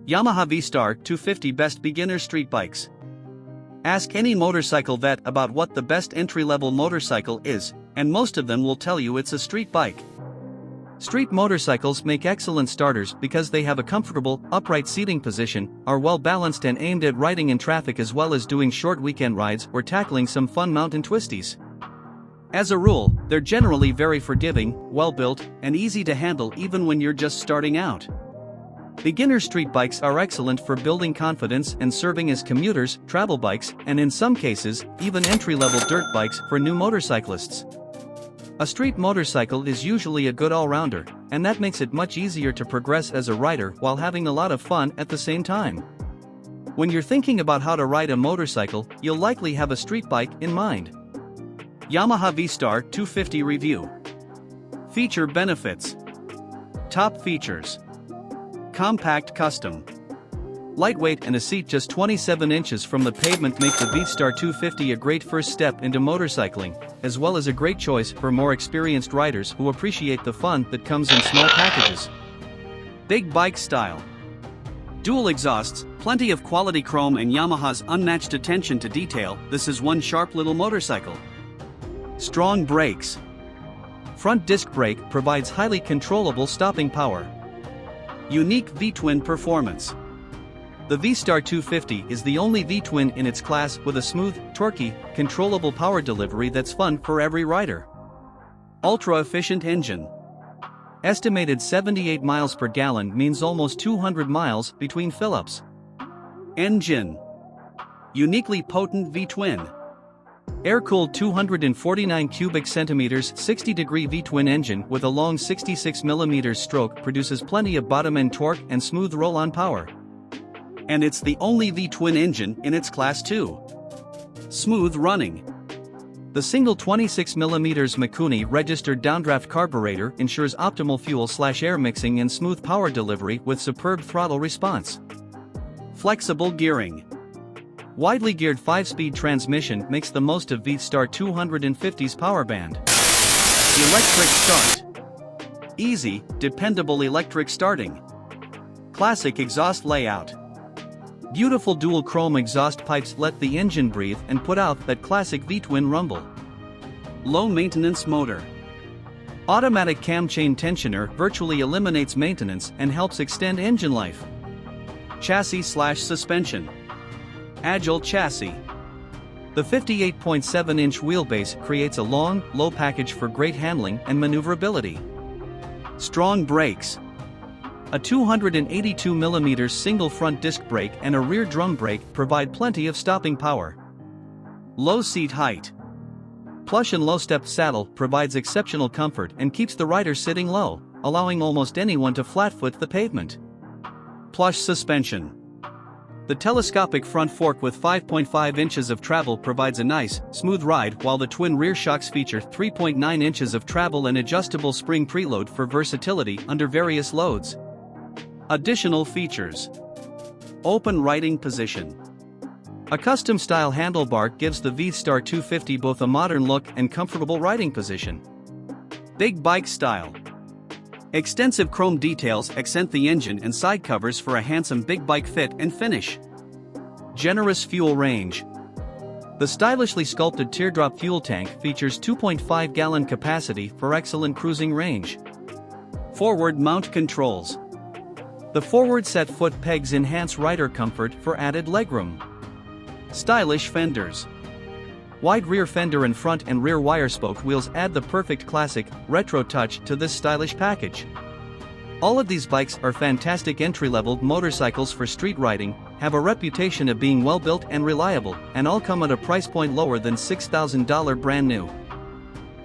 Yamaha V-Star 250 Best Beginner Street Bikes. Ask any motorcycle vet about what the best entry-level motorcycle is, and most of them will tell you it's a street bike. Street motorcycles make excellent starters because they have a comfortable, upright seating position, are well balanced and aimed at riding in traffic as well as doing short weekend rides or tackling some fun mountain twisties. As a rule, they're generally very forgiving, well-built, and easy to handle even when you're just starting out. Beginner street bikes are excellent for building confidence and serving as commuters, travel bikes, and in some cases, even entry-level dirt bikes for new motorcyclists. A street motorcycle is usually a good all-rounder, and that makes it much easier to progress as a rider while having a lot of fun at the same time. When you're thinking about how to ride a motorcycle, you'll likely have a street bike in mind. Yamaha V-Star 250 Review. Feature benefits. Top features. Compact custom. Lightweight and a seat just 27 inches from the pavement make the V-Star 250 a great first step into motorcycling, as well as a great choice for more experienced riders who appreciate the fun that comes in small packages. Big bike style. Dual exhausts, plenty of quality chrome and Yamaha's unmatched attention to detail. This is one sharp little motorcycle. Strong brakes. Front disc brake provides highly controllable stopping power. Unique V-twin performance. The V-Star 250 is the only V-twin in its class with a smooth, torquey, controllable power delivery that's fun for every rider. Ultra-efficient engine. Estimated 78 miles per gallon means almost 200 miles between fill-ups. Engine. Uniquely potent V-twin. Air-cooled 249 cubic centimeters 60-degree V-twin engine with a long 66 mm stroke produces plenty of bottom-end torque and smooth roll-on power. And it's the only V-twin engine in its class too. Smooth running. The single 26 mm Mikuni registered downdraft carburetor ensures optimal fuel/air mixing and smooth power delivery with superb throttle response. Flexible gearing. Widely geared 5-speed transmission makes the most of V-Star 250's power band. Electric start. Easy, dependable electric starting. Classic exhaust layout. Beautiful dual chrome exhaust pipes let the engine breathe and put out that classic V-twin rumble. Low maintenance motor. Automatic cam chain tensioner virtually eliminates maintenance and helps extend engine life. Chassis/suspension. Agile Chassis. The 58.7-inch wheelbase creates a long, low package for great handling and maneuverability. Strong brakes. A 282 mm single front disc brake and a rear drum brake provide plenty of stopping power. Low seat height. Plush and low-step saddle provides exceptional comfort and keeps the rider sitting low, allowing almost anyone to flatfoot the pavement. Plush suspension. The telescopic front fork with 5.5 inches of travel provides a nice, smooth ride while the twin rear shocks feature 3.9 inches of travel and adjustable spring preload for versatility under various loads. Additional features. Open riding position. A custom-style handlebar gives the V-Star 250 both a modern look and comfortable riding position. Big bike style. Extensive chrome details accent the engine and side covers for a handsome big bike fit and finish. Generous fuel range. The stylishly sculpted teardrop fuel tank features 2.5-gallon capacity for excellent cruising range. Forward mount controls. The forward set foot pegs enhance rider comfort for added legroom. Stylish fenders. Wide rear fender and front and rear wire spoke wheels add the perfect classic, retro touch to this stylish package. All of these bikes are fantastic entry-level motorcycles for street riding, have a reputation of being well-built and reliable, and all come at a price point lower than $6,000 brand new.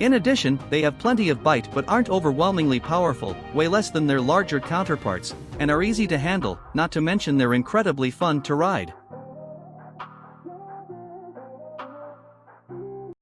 In addition, they have plenty of bite but aren't overwhelmingly powerful, way less than their larger counterparts, and are easy to handle, not to mention they're incredibly fun to ride.